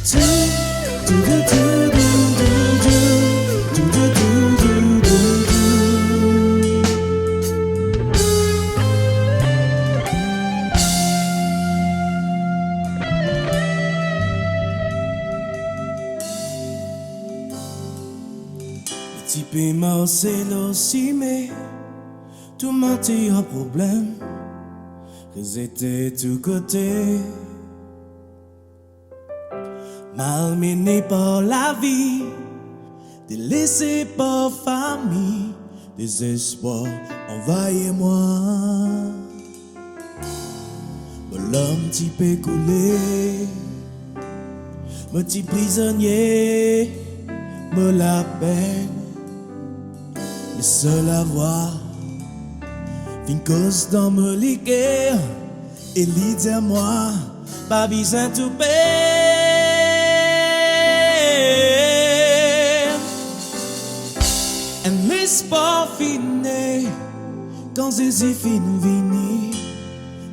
Petit paiement c'est l'ossimé, tout mentir un problème, ils étaient tous côtés. Malmené par la vie, délaissé par famille, désespoir envahit moi. L'homme petit peu coulé, me petit prisonnier, me la peine, le seul à voir, une cause dans me liguer, et l'idée à moi, pas besoin de tout payer. Un l'espoir fini, quand Jésus finit vini,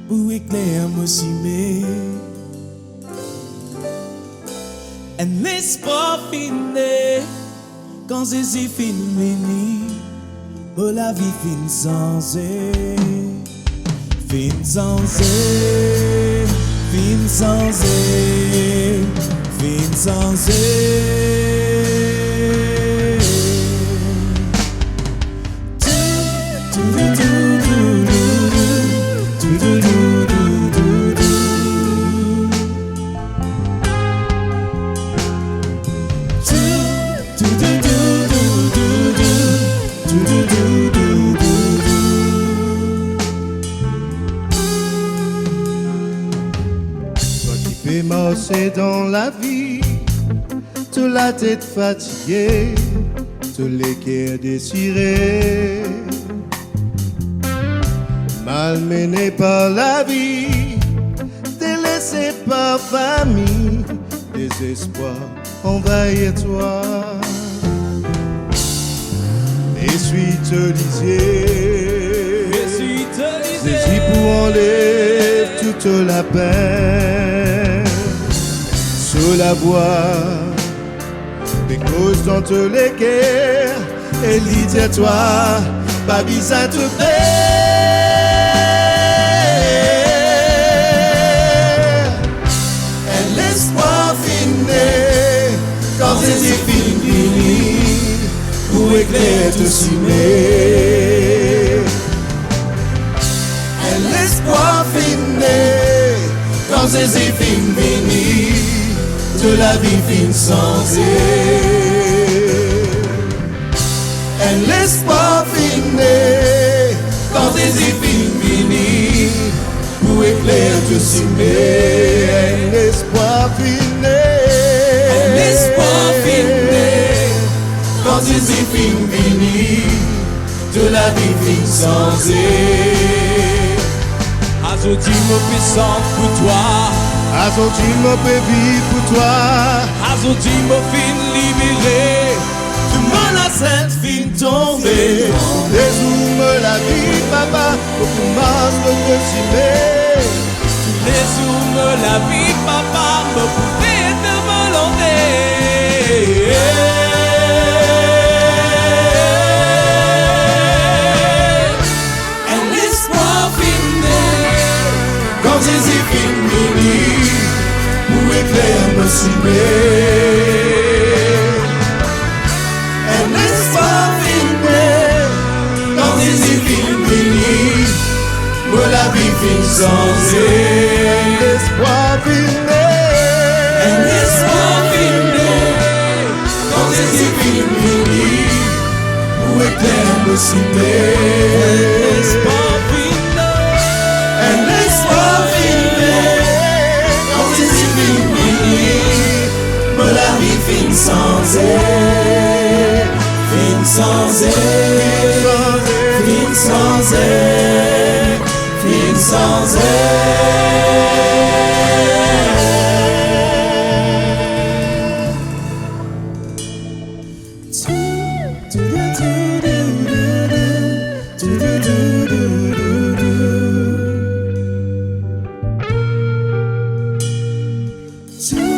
pour éclairer moi si mais. Un l'espoir fini, quand Jésus finit vini, pour la vie fin sans fin sans fin sans fin sans Marcher dans la vie, toute la tête fatiguée, tous les cœurs déchirés, malmené par la vie, délaissé par famille, désespoir envahit toi. Essuie-te lisier, Jésus pour enlever toute la peine. Sous la voie, des causes dans tous les guerres, et l'idée à toi, pas besoin de faire. Et l'espoir fini, quand c'est fini, pour éclairer tout ciné. Et l'espoir fini, quand c'est fini, de la vie fin sans et l'espoir fini, quand des finis, pour éclairer tout ciné. L'espoir fini, l'espoir fini, quand des finis, de la vie fin sans Azoti me puissant pour toi. Azoti me pébi pour toi. Azoti me fin libéré. Tu m'en as cette fin tombée. Dézoome la vie, papa, pour qu'on marche le ciné. Dézoome la vie, papa, me pouvait de volonté. Et l'espoir fini, quand Jésus fini, pour éclairer me ciné. Et l'espoir fini, quand Jésus fini, pour la vie fin sans l'espoir fini. Et l'espoir fini, quand Jésus fini, pour éclairer me ciné. L'espoir fini, et l'espoir fini, quand Jésus fini, pour la vie fin sans fin sans fin sans fin sans to